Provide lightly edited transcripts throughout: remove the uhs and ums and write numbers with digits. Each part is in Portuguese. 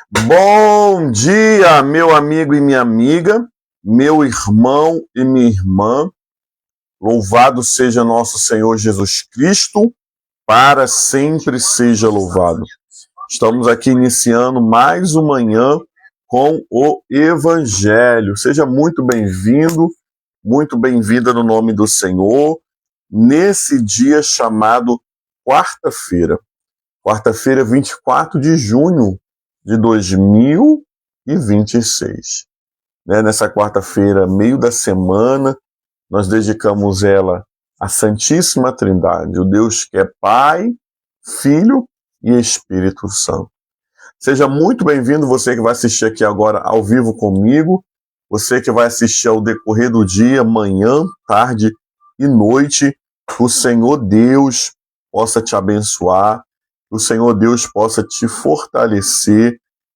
Bom dia, meu amigo e minha amiga, meu irmão e minha irmã. Louvado seja nosso Senhor Jesus Cristo, para sempre seja louvado. Estamos aqui iniciando mais uma manhã com o Evangelho. Seja muito bem-vindo, muito bem-vinda no nome do Senhor, nesse dia chamado quarta-feira. Quarta-feira, 24 de junho de 2026. Nessa quarta-feira, meio da semana, nós dedicamos ela à Santíssima Trindade, o Deus que é Pai, Filho e Espírito Santo. Seja muito bem-vindo, você que vai assistir aqui agora ao vivo comigo, você que vai assistir ao decorrer do dia, manhã, tarde e noite. Que o Senhor Deus possa te abençoar, que o Senhor Deus possa te fortalecer,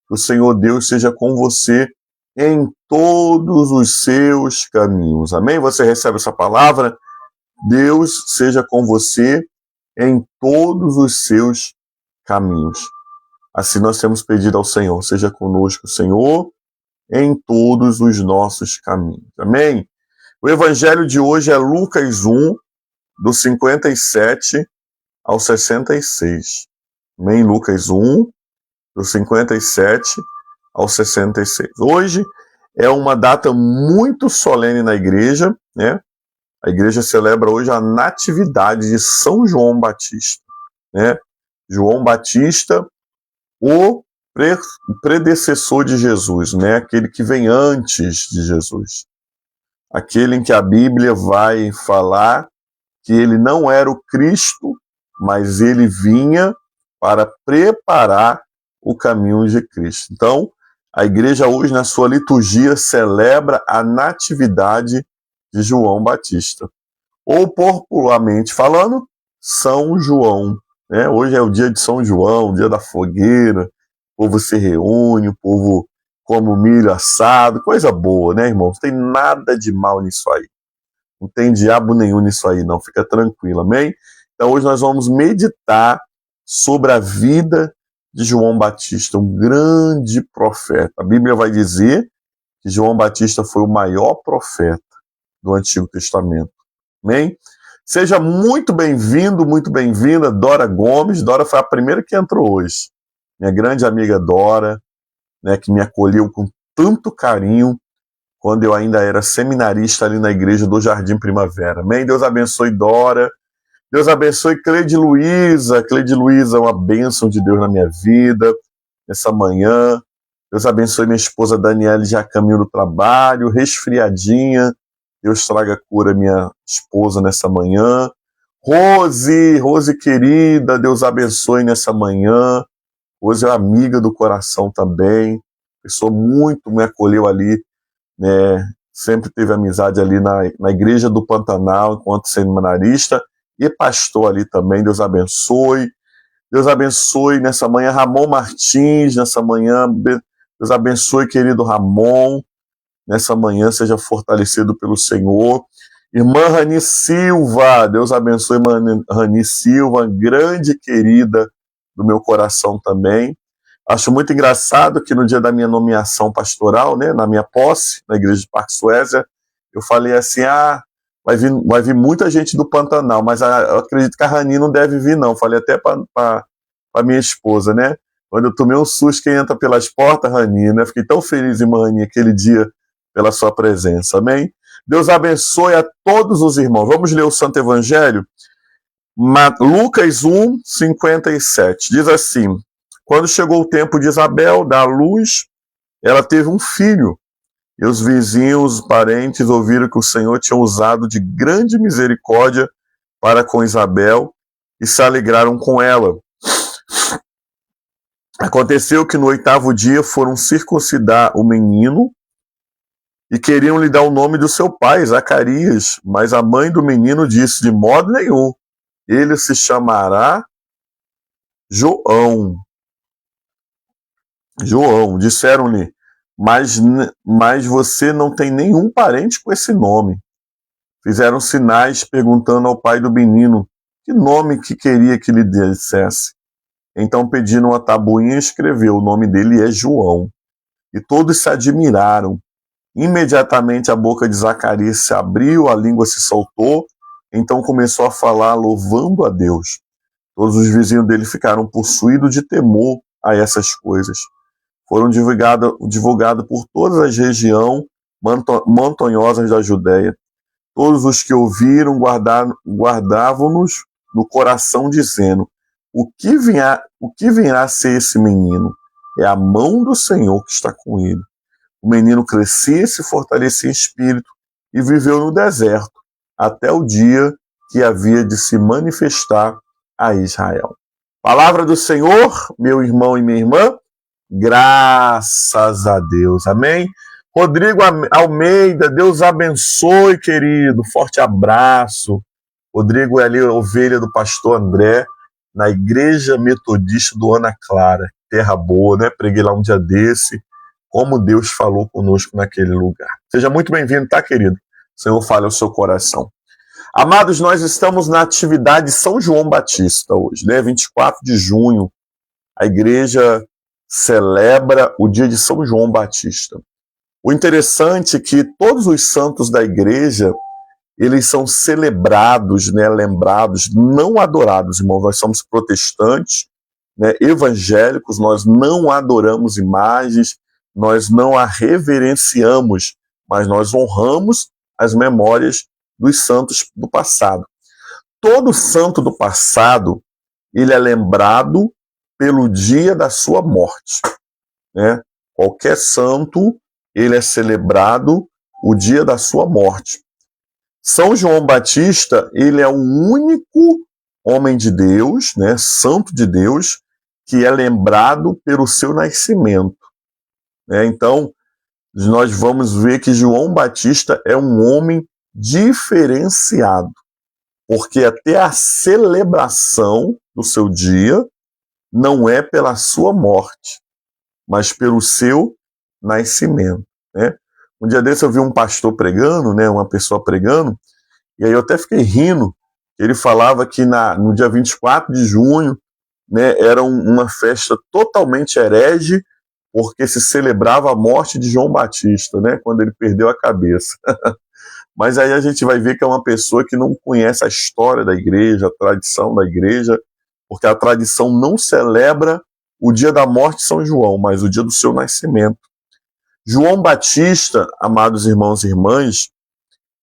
que o Senhor Deus seja com você em todos os seus caminhos. Amém? Você recebe essa palavra? Deus seja com você em todos os seus caminhos. Assim nós temos pedido ao Senhor, seja conosco, Senhor, em todos os nossos caminhos. Amém? O evangelho de hoje é Lucas 1, do 57 ao 66. Amém? Lucas 1, do 57 ao 66. Hoje é uma data muito solene na igreja, né? A igreja celebra hoje a natividade de São João Batista, né? João Batista, o predecessor de Jesus, né? Aquele que vem antes de Jesus. Aquele em que a Bíblia vai falar que ele não era o Cristo, mas ele vinha para preparar o caminho de Cristo. Então, a igreja hoje, na sua liturgia, celebra a natividade de João Batista. Ou, popularmente falando, São João. Né? Hoje é o dia de São João, dia da fogueira, o povo se reúne, o povo come milho assado, coisa boa, né, irmão? Não tem nada de mal nisso aí. Não tem diabo nenhum nisso aí, não. Fica tranquilo, amém? Então, hoje nós vamos meditar sobre a vida de João Batista, um grande profeta. A Bíblia vai dizer que João Batista foi o maior profeta do Antigo Testamento. Amém? Seja muito bem-vindo, muito bem-vinda, Dora Gomes. Dora foi a primeira que entrou hoje. Minha grande amiga Dora, né, que me acolheu com tanto carinho quando eu ainda era seminarista ali na igreja do Jardim Primavera. Amém? Deus abençoe Dora. Deus abençoe Cleide Luiza. Cleide Luiza, uma bênção de Deus na minha vida, nessa manhã. Deus abençoe minha esposa Daniele, já a caminho do trabalho, resfriadinha. Deus traga cura minha esposa nessa manhã. Rose querida, Deus abençoe nessa manhã. Rose é amiga do coração também. Pessoa muito me acolheu ali, né? Sempre teve amizade ali na igreja do Pantanal, enquanto seminarista, e pastor ali também. Deus abençoe. Deus abençoe nessa manhã Ramon Martins, nessa manhã. Deus abençoe, querido Ramon. Nessa manhã seja fortalecido pelo Senhor. Irmã Rani Silva, Deus abençoe, irmã Rani Silva, grande querida do meu coração também. Acho muito engraçado que no dia da minha nomeação pastoral, né, na minha posse, na igreja de Parque Suécia, eu falei assim, vai vir muita gente do Pantanal, mas eu acredito que a Rani não deve vir não. Falei até para minha esposa, né? Quando eu tomei um susto que entra pelas portas, Rani, né? Fiquei tão feliz, irmã Rani, aquele dia pela sua presença, amém? Deus abençoe a todos os irmãos. Vamos ler o Santo Evangelho? Lucas 1, 57. Diz assim: quando chegou o tempo de Isabel dar à luz, ela teve um filho. E os vizinhos, os parentes, ouviram que o Senhor tinha usado de grande misericórdia para com Isabel e se alegraram com ela. Aconteceu que no 8º dia foram circuncidar o menino e queriam lhe dar o nome do seu pai, Zacarias, mas a mãe do menino disse, de modo nenhum, ele se chamará João. João, disseram-lhe, mas você não tem nenhum parente com esse nome. Fizeram sinais perguntando ao pai do menino que nome que queria que lhe dissesse. Então pediram uma tabuinha e escreveu: o nome dele é João. E todos se admiraram. Imediatamente a boca de Zacarias se abriu, a língua se soltou, então começou a falar louvando a Deus. Todos os vizinhos dele ficaram possuídos de temor a essas coisas. Foram divulgadas por todas as regiões montanhosas da Judéia. Todos os que ouviram guardavam-nos no coração, dizendo: o que virá a ser esse menino? É a mão do Senhor que está com ele. O menino crescia e se fortalecia em espírito e viveu no deserto até o dia que havia de se manifestar a Israel. Palavra do Senhor, meu irmão e minha irmã, graças a Deus, amém? Rodrigo Almeida, Deus abençoe, querido, forte abraço. Rodrigo é ali a ovelha do pastor André, na Igreja Metodista do Ana Clara, terra boa, né? Preguei lá um dia desse, como Deus falou conosco naquele lugar. Seja muito bem-vindo, tá, querido? O Senhor fale ao seu coração. Amados, nós estamos na atividade São João Batista hoje, né? 24 de junho, a igreja celebra o dia de São João Batista. O interessante é que todos os santos da igreja, eles são celebrados, né, lembrados, não adorados, irmãos. Nós somos protestantes, né, evangélicos, nós não adoramos imagens, nós não a reverenciamos, mas nós honramos as memórias dos santos do passado. Todo santo do passado, ele é lembrado pelo dia da sua morte, né? Qualquer santo, ele é celebrado o dia da sua morte. São João Batista, ele é o único homem de Deus, né, santo de Deus, que é lembrado pelo seu nascimento, né? Então, nós vamos ver que João Batista é um homem diferenciado, porque até a celebração do seu dia não é pela sua morte, mas pelo seu nascimento, né? Um dia desse eu vi um pastor pregando, né, uma pessoa pregando, e aí eu até fiquei rindo. Ele falava que no dia 24 de junho, né, era uma festa totalmente herege, porque se celebrava a morte de João Batista, né, quando ele perdeu a cabeça. Mas aí a gente vai ver que é uma pessoa que não conhece a história da igreja, a tradição da igreja, porque a tradição não celebra o dia da morte de São João, mas o dia do seu nascimento. João Batista, amados irmãos e irmãs,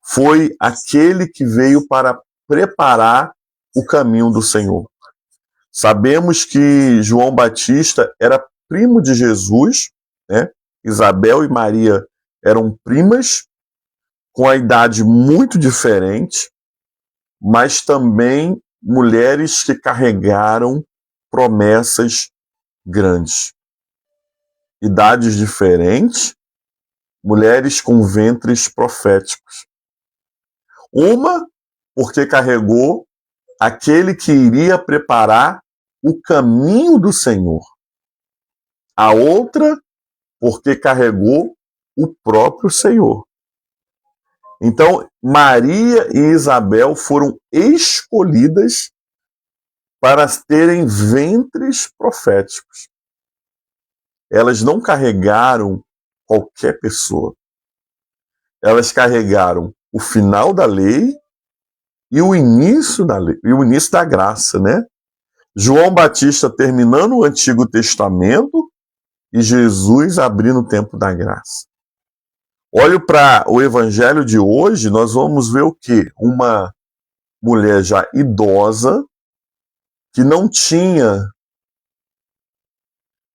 foi aquele que veio para preparar o caminho do Senhor. Sabemos que João Batista era primo de Jesus, né? Isabel e Maria eram primas, com a idade muito diferente, mas também mulheres que carregaram promessas grandes. Idades diferentes, mulheres com ventres proféticos. Uma, porque carregou aquele que iria preparar o caminho do Senhor. A outra, porque carregou o próprio Senhor. Então, Maria e Isabel foram escolhidas para terem ventres proféticos. Elas não carregaram qualquer pessoa. Elas carregaram o final da lei e o início da lei, e o início da graça, né? João Batista terminando o Antigo Testamento e Jesus abrindo o tempo da graça. Olho para o evangelho de hoje, nós vamos ver o quê? Uma mulher já idosa, que não tinha...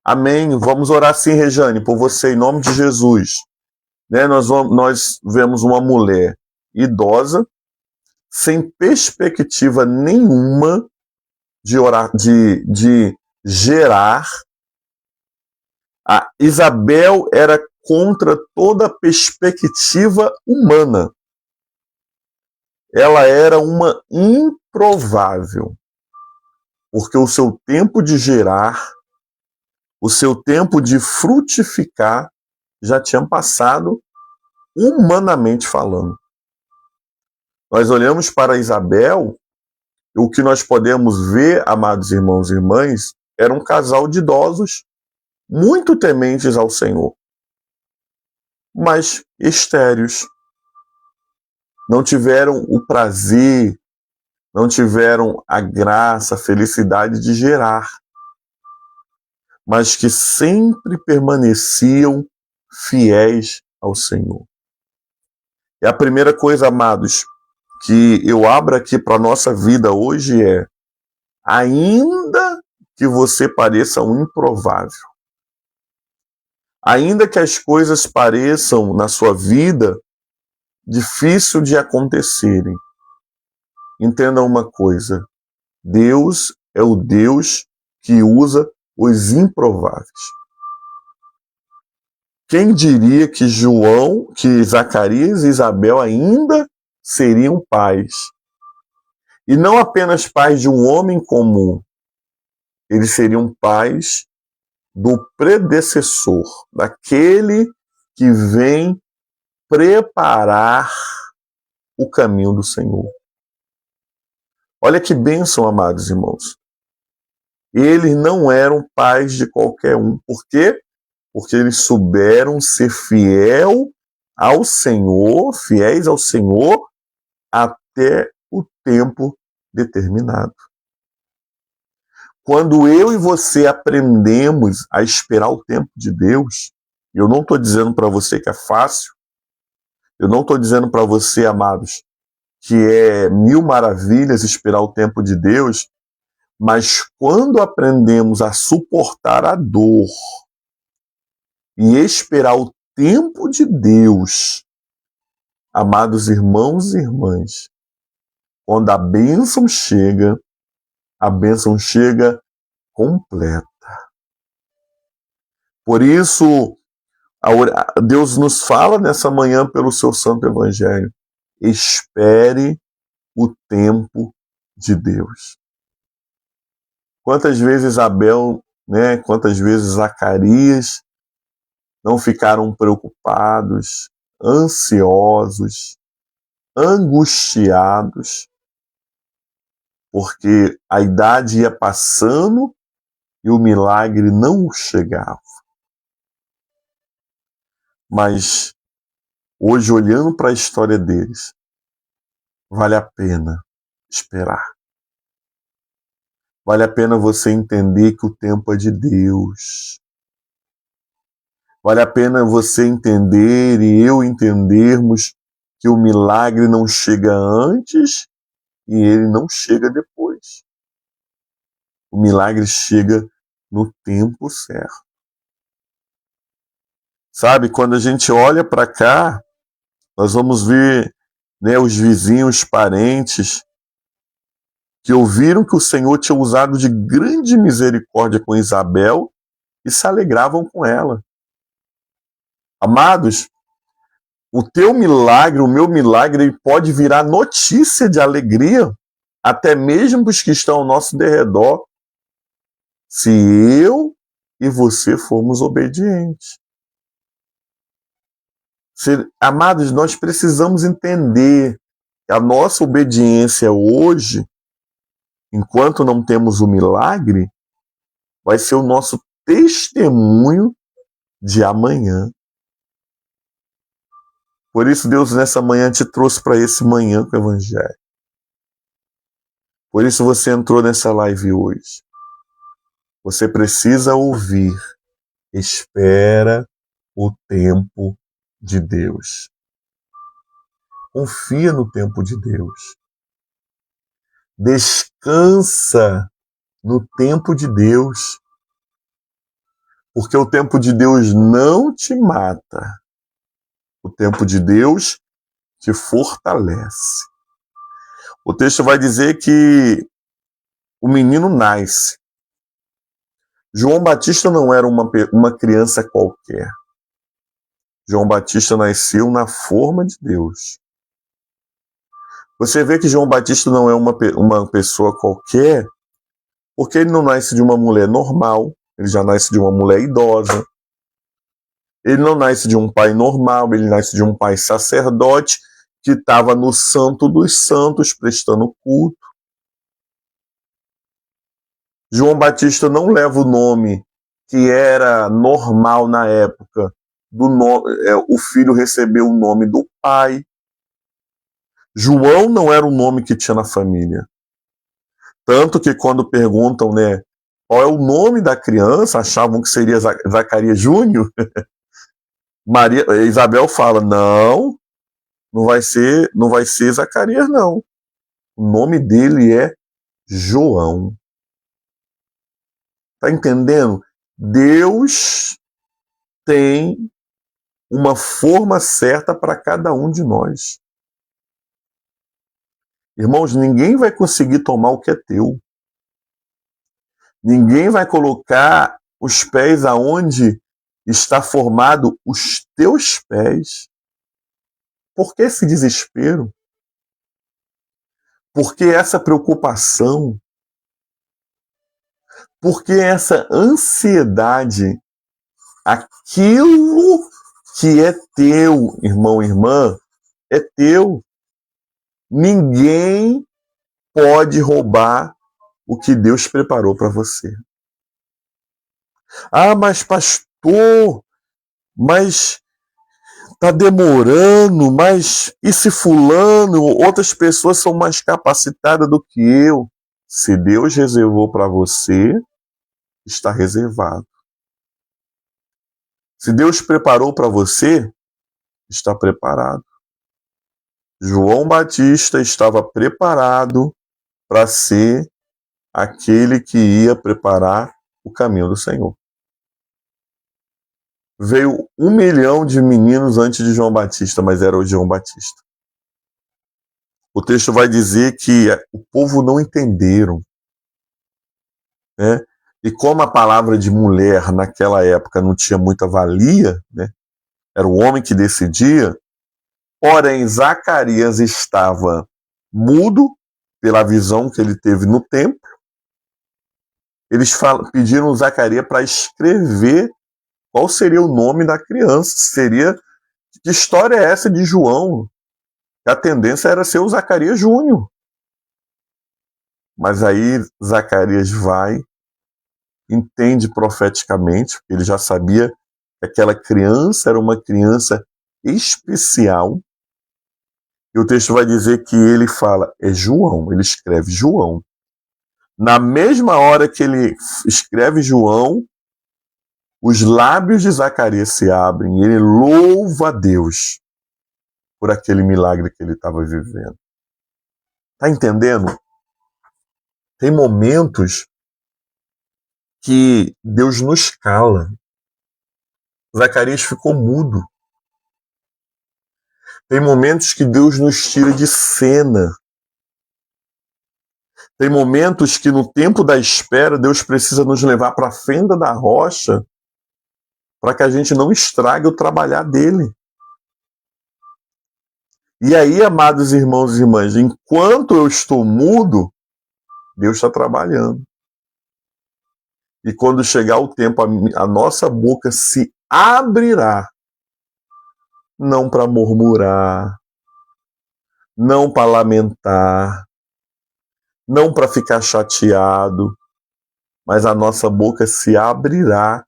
Amém? Vamos orar sim, Rejane, por você, em nome de Jesus. Né? Nós vemos uma mulher idosa, sem perspectiva nenhuma de gerar. A Isabel era contra toda perspectiva humana. Ela era uma improvável, porque o seu tempo de gerar, o seu tempo de frutificar já tinha passado, humanamente falando. Nós olhamos para Isabel, o que nós podemos ver, amados irmãos e irmãs, era um casal de idosos muito tementes ao Senhor, mas estéreos. Não tiveram o prazer, não tiveram a graça, a felicidade de gerar, mas que sempre permaneciam fiéis ao Senhor. E a primeira coisa, amados, que eu abro aqui para a nossa vida hoje é: ainda que você pareça um improvável, ainda que as coisas pareçam na sua vida difícil de acontecerem, entenda uma coisa: Deus é o Deus que usa os improváveis. Quem diria que Zacarias e Isabel ainda seriam pais? E não apenas pais de um homem comum, eles seriam pais do predecessor, daquele que vem preparar o caminho do Senhor. Olha que bênção, amados irmãos. Eles não eram pais de qualquer um. Por quê? Porque eles souberam ser fiéis ao Senhor, até o tempo determinado. Quando eu e você aprendemos a esperar o tempo de Deus, eu não estou dizendo para você que é fácil, eu não estou dizendo para você, amados, que é mil maravilhas esperar o tempo de Deus, mas quando aprendemos a suportar a dor e esperar o tempo de Deus, amados irmãos e irmãs, quando a bênção chega completa. Por isso, Deus nos fala nessa manhã pelo seu santo evangelho: espere o tempo de Deus. Quantas vezes Abel, quantas vezes Zacarias não ficaram preocupados, ansiosos, angustiados, porque a idade ia passando e o milagre não chegava. Mas hoje, olhando para a história deles, vale a pena esperar. Vale a pena você entender que o tempo é de Deus. Vale a pena você entender e eu entendermos que o milagre não chega antes e ele não chega depois. O milagre chega no tempo certo. Sabe, quando a gente olha para cá, nós vamos ver, os vizinhos, parentes, que ouviram que o Senhor tinha usado de grande misericórdia com Isabel e se alegravam com ela. Amados, o teu milagre, o meu milagre, ele pode virar notícia de alegria, até mesmo para os que estão ao nosso derredor, se eu e você formos obedientes. Amados, nós precisamos entender que a nossa obediência hoje, enquanto não temos o milagre, vai ser o nosso testemunho de amanhã. Por isso Deus nessa manhã te trouxe para esse manhã com o Evangelho. Por isso você entrou nessa live hoje. Você precisa ouvir: espera o tempo de Deus. Confia no tempo de Deus. Descansa no tempo de Deus. Porque o tempo de Deus não te mata. O tempo de Deus te fortalece. O texto vai dizer que o menino nasce. João Batista não era uma criança qualquer. João Batista nasceu na forma de Deus. Você vê que João Batista não é uma pessoa qualquer, porque ele não nasce de uma mulher normal, ele já nasce de uma mulher idosa. Ele não nasce de um pai normal, ele nasce de um pai sacerdote que estava no Santo dos Santos prestando culto. João Batista não leva o nome que era normal na época. O filho recebeu o nome do pai. João não era o nome que tinha na família. Tanto que quando perguntam, né, qual é o nome da criança, achavam que seria Zacarias Júnior. Isabel fala, não vai ser Zacarias, não. O nome dele é João. Tá entendendo? Deus tem uma forma certa para cada um de nós. Irmãos, ninguém vai conseguir tomar o que é teu. Ninguém vai colocar os pés aonde está formado os teus pés. Por que esse desespero? Por que essa preocupação? Por que essa ansiedade? Aquilo que é teu, irmão e irmã, é teu. Ninguém pode roubar o que Deus preparou para você. Ah, mas pastor, mas tá demorando, mas e se fulano, outras pessoas são mais capacitadas do que eu? Se Deus reservou para você, está reservado. Se Deus preparou para você, está preparado. João Batista estava preparado para ser aquele que ia preparar o caminho do Senhor. Veio 1 milhão de meninos antes de João Batista, mas era o João Batista. O texto vai dizer que o povo não entenderam, né? E como a palavra de mulher naquela época não tinha muita valia, né? Era o homem que decidia, porém Zacarias estava mudo pela visão que ele teve no templo. Eles pediram Zacarias para escrever qual seria o nome da criança. Que história é essa de João? A tendência era ser o Zacarias Júnior. Mas aí Zacarias vai, entende profeticamente, porque ele já sabia que aquela criança era uma criança especial. E o texto vai dizer que ele fala, é João, ele escreve João. Na mesma hora que ele escreve João, os lábios de Zacarias se abrem e ele louva a Deus por aquele milagre que ele estava vivendo. Tá entendendo? Tem momentos que Deus nos cala. Zacarias ficou mudo. Tem momentos que Deus nos tira de cena. Tem momentos que no tempo da espera Deus precisa nos levar para a fenda da rocha para que a gente não estrague o trabalhar dele. E aí, amados irmãos e irmãs, enquanto eu estou mudo, Deus está trabalhando. E quando chegar o tempo, a nossa boca se abrirá. Não para murmurar, não para lamentar, não para ficar chateado, mas a nossa boca se abrirá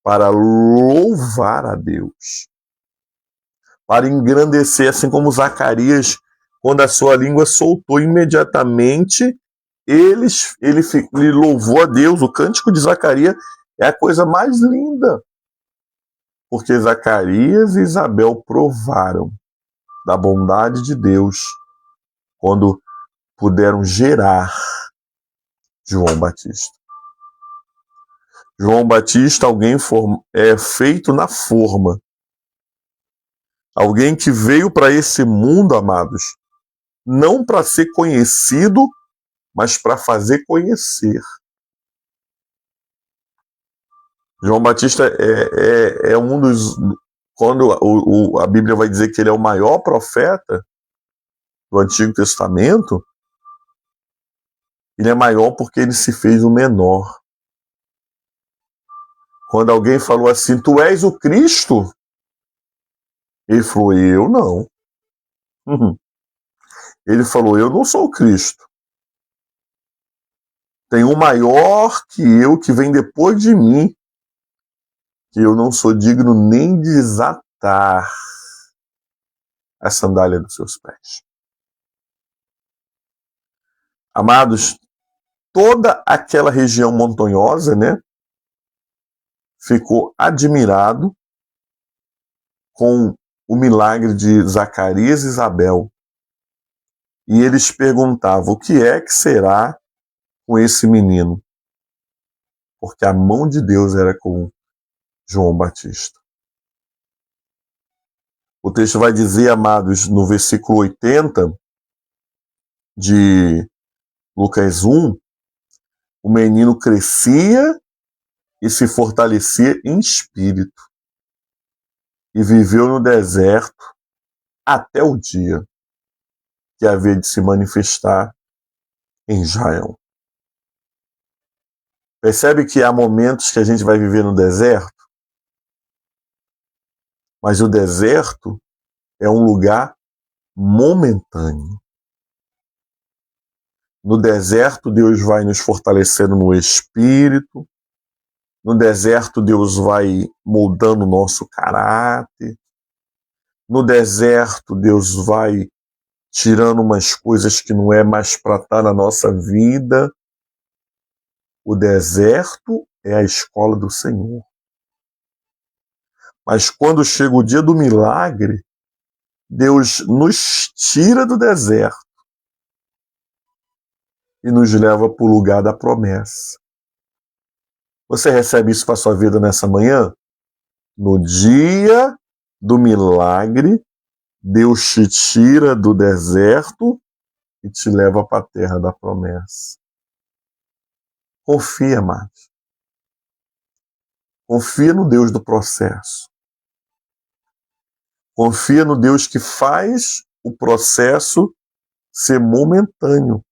para louvar a Deus, para engrandecer, assim como Zacarias, quando a sua língua soltou imediatamente, ele louvou a Deus. O cântico de Zacarias é a coisa mais linda, porque Zacarias e Isabel provaram da bondade de Deus quando puderam gerar João Batista. João Batista, alguém feito na forma. Alguém que veio para esse mundo, amados, não para ser conhecido, mas para fazer conhecer. João Batista é um dos... Quando a Bíblia vai dizer que ele é o maior profeta do Antigo Testamento, ele é maior porque ele se fez o menor. Quando alguém falou assim, tu és o Cristo? Ele falou, eu não. Ele falou, eu não sou o Cristo. Tem um maior que eu que vem depois de mim, que eu não sou digno nem de desatar a sandália dos seus pés. Amados, toda aquela região montanhosa, né, ficou admirado com o milagre de Zacarias e Isabel. E eles perguntavam: o que é que será com esse menino? Porque a mão de Deus era com João Batista. O texto vai dizer, amados, no versículo 80 de Lucas 1, o menino crescia e se fortalecia em espírito e viveu no deserto até o dia que havia de se manifestar em Israel. Percebe que há momentos que a gente vai viver no deserto, mas o deserto é um lugar momentâneo. No deserto, Deus vai nos fortalecendo no espírito. No deserto, Deus vai moldando o nosso caráter. No deserto, Deus vai tirando umas coisas que não é mais para estar na nossa vida. O deserto é a escola do Senhor. Mas quando chega o dia do milagre, Deus nos tira do deserto e nos leva para o lugar da promessa. Você recebe isso para a sua vida nessa manhã? No dia do milagre, Deus te tira do deserto e te leva para a terra da promessa. Confia, amados. Confia no Deus do processo. Confia no Deus que faz o processo ser momentâneo.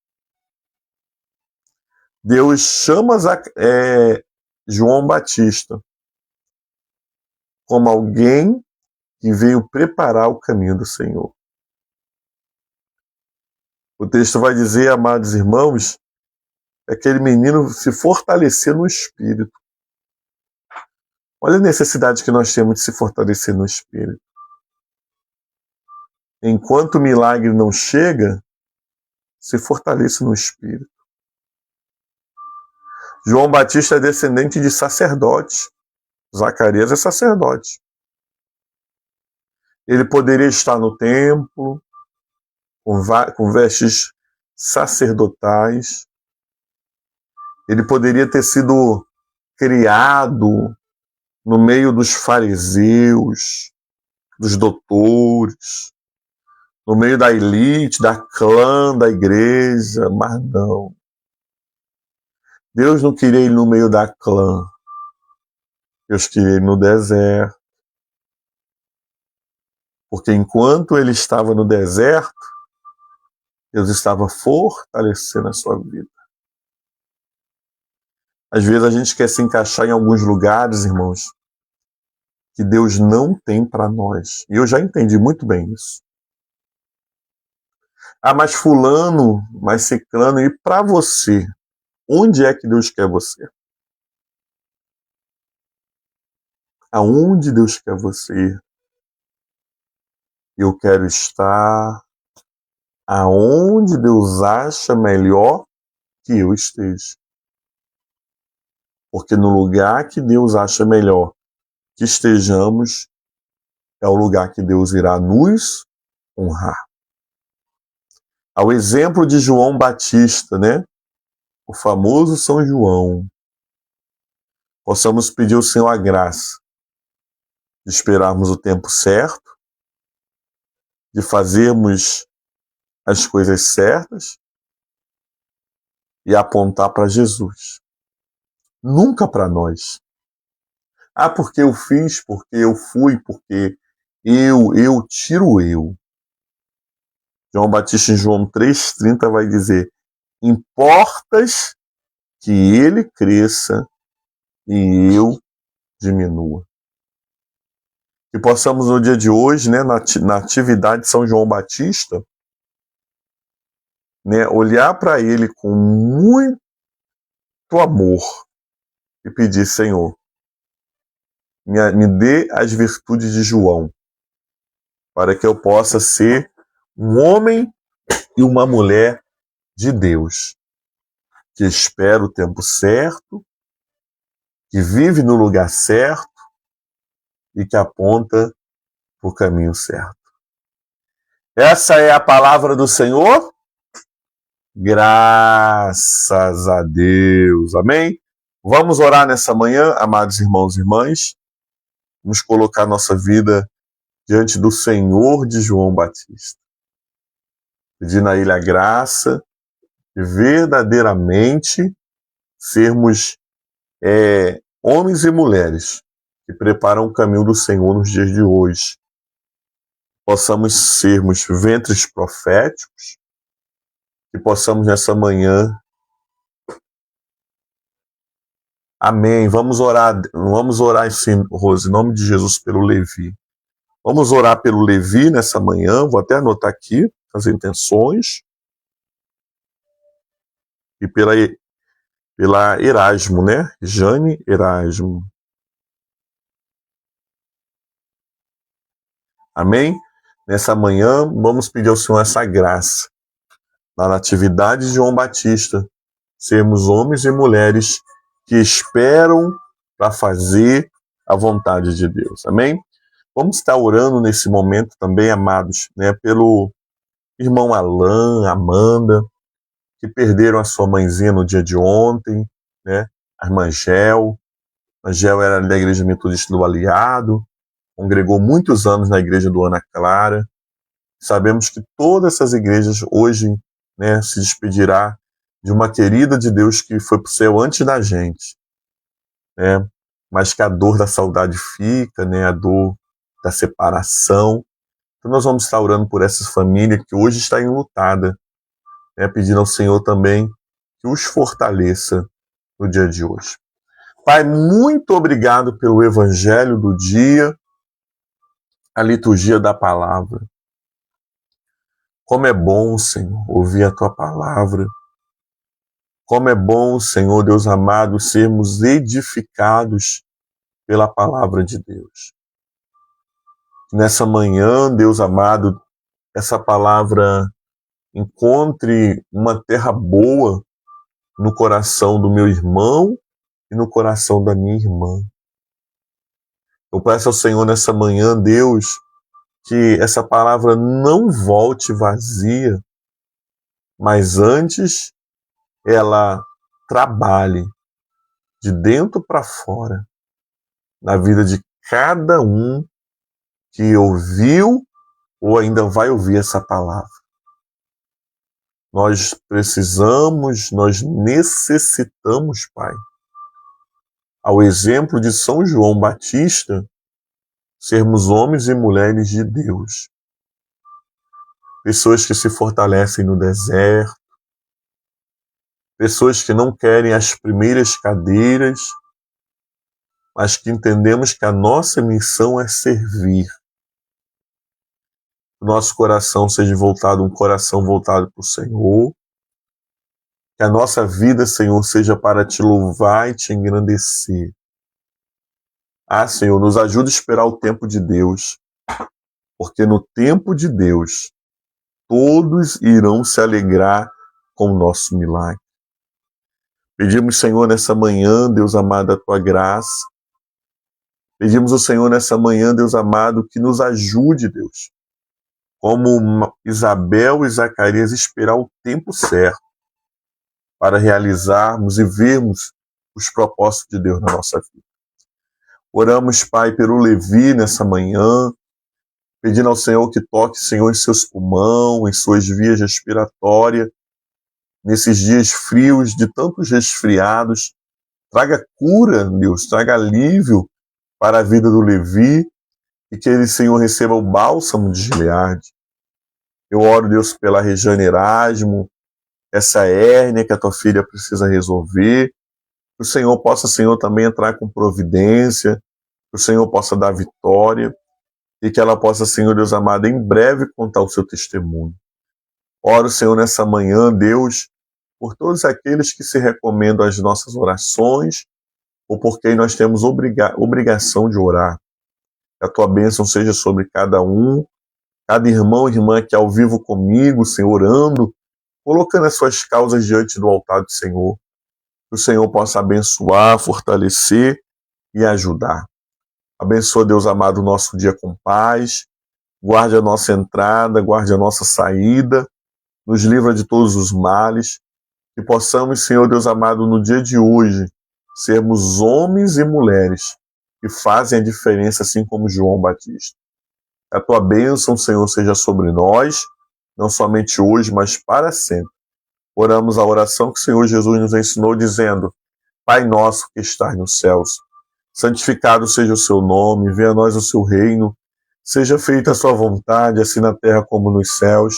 Deus chama João Batista como alguém que veio preparar o caminho do Senhor. O texto vai dizer, amados irmãos, aquele menino se fortalecer no espírito. Olha a necessidade que nós temos de se fortalecer no espírito. Enquanto o milagre não chega, se fortaleça no espírito. João Batista é descendente de sacerdote. Zacarias é sacerdote. Ele poderia estar no templo, com vestes sacerdotais. Ele poderia ter sido criado no meio dos fariseus, dos doutores, no meio da elite, da clã da igreja, mas não. Deus não queria ele no meio da clã. Deus queria ele no deserto. Porque enquanto ele estava no deserto, Deus estava fortalecendo a sua vida. Às vezes a gente quer se encaixar em alguns lugares, irmãos, que Deus não tem para nós. E eu já entendi muito bem isso. Ah, mas fulano, mas ciclano, e para você? Onde é que Deus quer você? Aonde Deus quer você? Eu quero estar aonde Deus acha melhor que eu esteja. Porque no lugar que Deus acha melhor que estejamos, é o lugar que Deus irá nos honrar. Ao exemplo de João Batista, né? O famoso São João. Possamos pedir ao Senhor a graça de esperarmos o tempo certo, de fazermos as coisas certas e apontar para Jesus. Nunca para nós. Ah, porque eu fiz, porque eu fui, porque eu tiro eu. João Batista em João 3,30 vai dizer: importas que ele cresça e eu diminua. Que possamos no dia de hoje, né, na atividade de São João Batista, né, olhar para ele com muito amor e pedir, Senhor, me dê as virtudes de João, para que eu possa ser um homem e uma mulher de Deus, que espera o tempo certo, que vive no lugar certo e que aponta para o caminho certo. Essa é a palavra do Senhor. Graças a Deus. Amém? Vamos orar nessa manhã, amados irmãos e irmãs. Vamos colocar nossa vida diante do Senhor de João Batista, pedindo a Ele a graça de verdadeiramente sermos homens e mulheres que preparam o caminho do Senhor nos dias de hoje. Possamos sermos ventres proféticos, que possamos nessa manhã. Amém. Vamos orar sim, Rose, em nome de Jesus, pelo Levi. Vamos orar pelo Levi nessa manhã. Vou até anotar aqui as intenções. E pela Erasmo, né? Jane Erasmo. Amém? Nessa manhã, vamos pedir ao Senhor essa graça. Na natividade de João Batista, sermos homens e mulheres que esperam para fazer a vontade de Deus. Amém? Vamos estar orando nesse momento também, amados, né, pelo irmão Alain, Amanda, que perderam a sua mãezinha no dia de ontem, né? A irmã Gel. A Gel era da Igreja Metodista do Aliado, congregou muitos anos na Igreja do Ana Clara. Sabemos que todas essas igrejas hoje, né, se despedirá de uma querida de Deus que foi para o céu antes da gente, né? Mas que a dor da saudade fica, né? A dor da separação. Então nós vamos estar orando por essa família que hoje está enlutada, né? Pedindo ao Senhor também que os fortaleça no dia de hoje. Pai, muito obrigado pelo evangelho do dia, a liturgia da palavra. Como é bom, Senhor, ouvir a Tua palavra. Como é bom, Senhor Deus amado, sermos edificados pela palavra de Deus. Nessa manhã, Deus amado, essa palavra encontre uma terra boa no coração do meu irmão e no coração da minha irmã. Eu peço ao Senhor nessa manhã, Deus, que essa palavra não volte vazia, mas antes ela trabalhe de dentro para fora na vida de cada um que ouviu ou ainda vai ouvir essa palavra. Nós precisamos, nós necessitamos, Pai, ao exemplo de São João Batista, sermos homens e mulheres de Deus. Pessoas que se fortalecem no deserto, pessoas que não querem as primeiras cadeiras, mas que entendemos que a nossa missão é servir. Que o nosso coração seja um coração voltado para o Senhor. Que a nossa vida, Senhor, seja para te louvar e te engrandecer. Ah, Senhor, nos ajude a esperar o tempo de Deus, porque no tempo de Deus, todos irão se alegrar com o nosso milagre. Pedimos, Senhor, nessa manhã, Deus amado, a Tua graça. Pedimos ao Senhor nessa manhã, Deus amado, que nos ajude, Deus, como Isabel e Zacarias, esperar o tempo certo para realizarmos e vermos os propósitos de Deus na nossa vida. Oramos, Pai, pelo Levi nessa manhã, pedindo ao Senhor que toque, Senhor, em seus pulmões, em suas vias respiratórias, nesses dias frios, de tantos resfriados. Traga cura, Deus, traga alívio para a vida do Levi e que ele, Senhor, receba o bálsamo de Gileade. Eu oro, Deus, pela Rejane Erasmo, essa hérnia que a tua filha precisa resolver. Que o Senhor possa, Senhor, também entrar com providência, que o Senhor possa dar vitória e que ela possa, Senhor Deus amado, em breve contar o seu testemunho. Oro, Senhor, nessa manhã, Deus, por todos aqueles que se recomendam às nossas orações, ou por quem nós temos obrigação de orar. Que a tua bênção seja sobre cada um, cada irmão e irmã que é ao vivo comigo, Senhor, orando, colocando as suas causas diante do altar do Senhor. Que o Senhor possa abençoar, fortalecer e ajudar. Abençoa, Deus amado, o nosso dia com paz, guarde a nossa entrada, guarde a nossa saída, nos livra de todos os males, que possamos, Senhor Deus amado, no dia de hoje, sermos homens e mulheres que fazem a diferença, assim como João Batista. Que a tua bênção, Senhor, seja sobre nós, não somente hoje, mas para sempre. Oramos a oração que o Senhor Jesus nos ensinou, dizendo: Pai nosso que estás nos céus, santificado seja o seu nome, venha a nós o seu reino, seja feita a sua vontade, assim na terra como nos céus.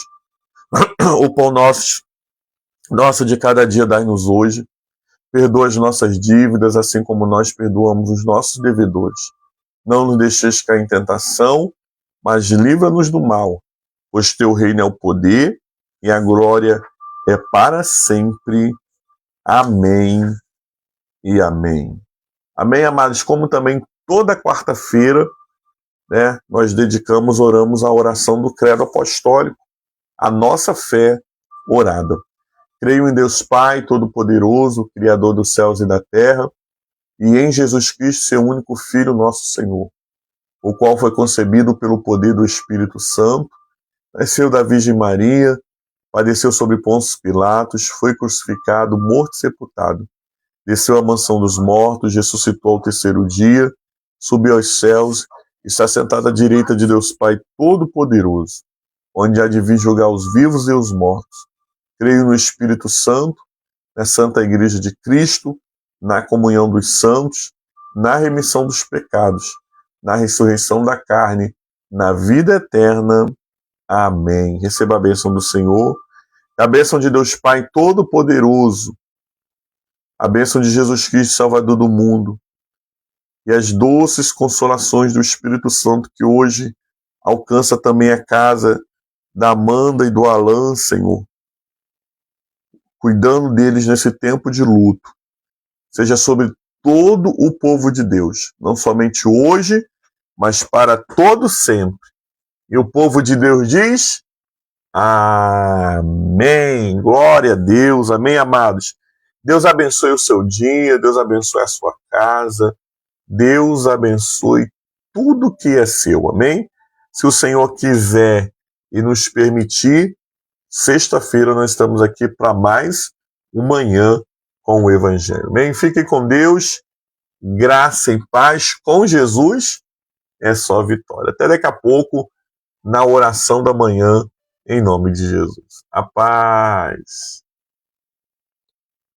O pão nosso de cada dia dai-nos hoje. Perdoa as nossas dívidas, assim como nós perdoamos os nossos devedores. Não nos deixes cair em tentação, mas livra-nos do mal, pois teu reino é o poder e a glória é para sempre. Amém e amém. Amém, amados? Como também toda quarta-feira, né, nós oramos a oração do Credo Apostólico, a nossa fé orada. Creio em Deus Pai Todo-Poderoso, Criador dos céus e da terra, e em Jesus Cristo, seu único Filho, nosso Senhor, o qual foi concebido pelo poder do Espírito Santo, nasceu da Virgem Maria, padeceu sobre Pôncio Pilatos, foi crucificado, morto e sepultado, desceu à mansão dos mortos, ressuscitou ao terceiro dia, subiu aos céus, está sentado à direita de Deus Pai Todo-Poderoso, onde há de vir julgar os vivos e os mortos. Creio no Espírito Santo, na Santa Igreja de Cristo, na comunhão dos santos, na remissão dos pecados, na ressurreição da carne, na vida eterna. Amém. Receba a bênção do Senhor, a bênção de Deus Pai Todo-Poderoso, a bênção de Jesus Cristo, Salvador do mundo, e as doces consolações do Espírito Santo que hoje alcança também a casa da Amanda e do Alan, Senhor, cuidando deles nesse tempo de luto, seja sobre todo o povo de Deus, não somente hoje, mas para todo sempre. E o povo de Deus diz: amém, glória a Deus, amém, amados. Deus abençoe o seu dia, Deus abençoe a sua casa, Deus abençoe tudo que é seu, amém? Se o Senhor quiser e nos permitir, sexta-feira nós estamos aqui para mais uma manhã com o Evangelho. Amém? Fiquem com Deus, graça e paz com Jesus, é só vitória. Até daqui a pouco, na oração da manhã, em nome de Jesus. A paz.